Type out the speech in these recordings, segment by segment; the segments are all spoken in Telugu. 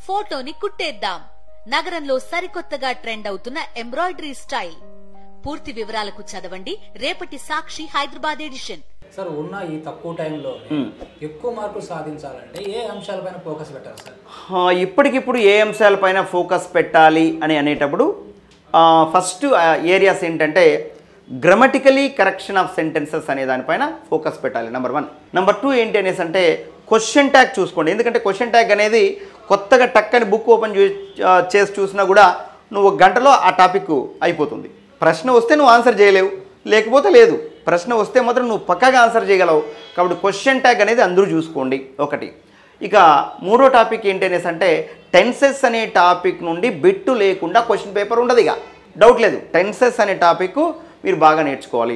ఫోటోని కుట్టేద్దాం. నగరంలో సరికొత్తగా ట్రెండ్ అవుతున్న ఎంబ్రాయిడరీ స్టైల్. పూర్తి వివరాలకు చదవండి రేపటి సాక్షి హైదరాబాద్ ఎడిషన్. సార్ ఉన్న ఈ తక్కువ టైంలో ఎక్కువ మార్కులు సాధించాలంటే ఏ అంశాలపైన ఫోకస్ పెట్టాలి సార్? ఇప్పటికిప్పుడు ఏ అంశాలపైన ఫోకస్ పెట్టాలి అని అనేటప్పుడు ఫస్ట్ ఏరియాస్ ఏంటంటే గ్రామటికలీ కరెక్షన్ ఆఫ్ సెంటెన్సెస్ అనే దానిపైన ఫోకస్ పెట్టాలి. నెంబర్ 1. నెంబర్ 2 ఏంటి అనేసి అంటే క్వశ్చన్ ట్యాగ్ చూసుకోండి. ఎందుకంటే క్వశ్చన్ ట్యాగ్ అనేది కొత్తగా టక్కని బుక్ ఓపెన్ చేసి చూసినా కూడా నువ్వు గంటలో ఆ టాపిక్ అయిపోతుంది. ప్రశ్న వస్తే నువ్వు ఆన్సర్ చేయలేవు, లేకపోతే లేదు. ప్రశ్న వస్తే మాత్రం నువ్వు పక్కాగా ఆన్సర్ చేయగలవు. కాబట్టి క్వశ్చన్ ట్యాగ్ అనేది అందరూ చూసుకోండి. ఒకటి. ఇక 3వ టాపిక్ ఏంటి అనేసి అంటే టెన్సెస్ అనే టాపిక్ నుండి బిట్టు లేకుండా క్వశ్చన్ పేపర్ ఉండదు. ఇక డౌట్ లేదు, టెన్సెస్ అనే టాపిక్ మీరు బాగా నేర్చుకోవాలి.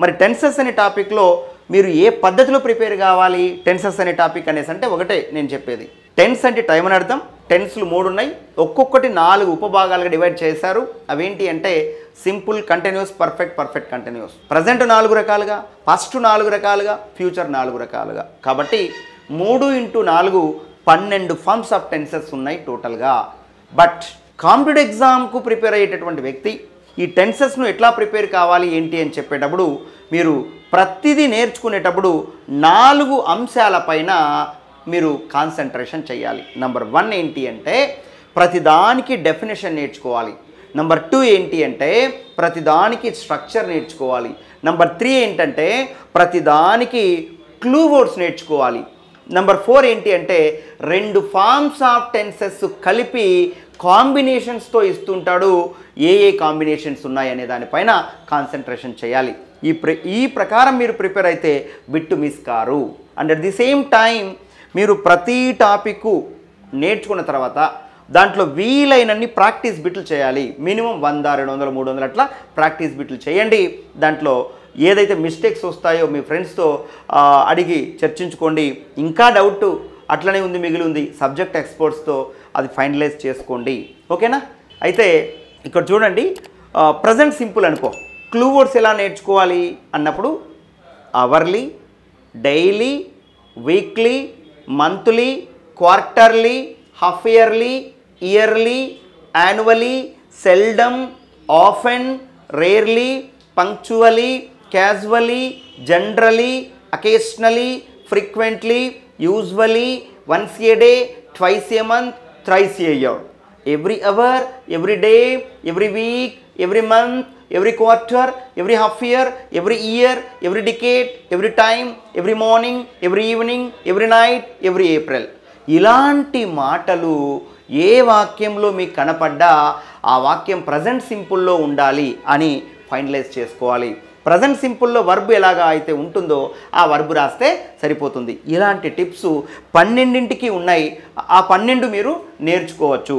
మరి టెన్సెస్ అనే టాపిక్లో మీరు ఏ పద్ధతిలో ప్రిపేర్ కావాలి? టెన్సెస్ అనే టాపిక్ అనేసి అంటే ఒకటే నేను చెప్పేది. టెన్స్ అంటే టైం అని అర్థం. టెన్స్లు 3 ఉన్నాయి, ఒక్కొక్కటి 4 ఉపభాగాలుగా డివైడ్ చేశారు. అవేంటి అంటే simple, continuous, perfect, perfect continuous. Present 4 రకాలుగా, పాస్ట్ 4 రకాలుగా, ఫ్యూచర్ 4 రకాలుగా. కాబట్టి 3x4 12 ఫార్మ్స్ ఆఫ్ టెన్సెస్ ఉన్నాయి టోటల్గా. బట్ కాంపిటేటివ్ ఎగ్జామ్కు ప్రిపేర్ అయ్యేటటువంటి వ్యక్తి ఈ టెన్సెస్ను ఎట్లా ప్రిపేర్ కావాలి ఏంటి అని చెప్పేటప్పుడు మీరు ప్రతిదీ నేర్చుకునేటప్పుడు 4 అంశాలపైన మీరు కాన్సన్ట్రేషన్ చేయాలి. నెంబర్ 1 ఏంటి అంటే ప్రతిదానికి డెఫినేషన్ నేర్చుకోవాలి. నెంబర్ 2 ఏంటి అంటే ప్రతిదానికి స్ట్రక్చర్ నేర్చుకోవాలి. నెంబర్ 3 ఏంటంటే ప్రతిదానికి క్లూ వర్డ్స్ నేర్చుకోవాలి. నెంబర్ 4 ఏంటి అంటే 2 ఫార్మ్స్ ఆఫ్ టెన్సెస్ కలిపి కాంబినేషన్స్తో ఇస్తుంటాడు. ఏ కాంబినేషన్స్ ఉన్నాయనే దానిపైన కాన్సన్ట్రేషన్ చేయాలి. ఈ ప్రకారం మీరు ప్రిపేర్ అయితే బిట్టు మిస్ కారు. And at the same time మీరు ప్రతి టాపిక్ నేర్చుకున్న తర్వాత దాంట్లో వీలైనన్ని ప్రాక్టీస్ బిట్లు చేయాలి. మినిమం 100, 200, 300 అట్లా ప్రాక్టీస్ బిట్లు చేయండి. దాంట్లో ఏదైతే మిస్టేక్స్ వస్తాయో మీ ఫ్రెండ్స్తో అడిగి చర్చించుకోండి. ఇంకా డౌట్ అట్లనే ఉంది, మిగిలి ఉంది, సబ్జెక్ట్ ఎక్స్పర్ట్స్తో అది ఫైనలైజ్ చేసుకోండి. ఓకేనా? అయితే ఇక్కడ చూడండి, ప్రజెంట్ సింపుల్ అనుకో. క్లూ వర్డ్స్ ఎలా నేర్చుకోవాలి అన్నప్పుడు hourly, daily, weekly, monthly, quarterly, half yearly, yearly, annually, seldom, often, rarely, punctually, casually, generally, occasionally, frequently, usually, once a day, twice a month, thrice a year. Every hour, every day, every week, every month, every quarter, every half year, every year, every decade, every time, every morning, every evening, every night, every April. ఇలాంటి మాటలు ఏ వాక్యంలో మీకు కనపడ్డా ఆ వాక్యం ప్రజెంట్ సింపుల్లో ఉండాలి అని ఫైనలైజ్ చేసుకోవాలి. ప్రజెంట్ సింపుల్లో వర్బ్ ఎలాగా అయితే ఉంటుందో ఆ వర్బ్ రాస్తే సరిపోతుంది. ఇలాంటి టిప్స్ 12కి ఉన్నాయి. ఆ 12 మీరు నేర్చుకోవచ్చు.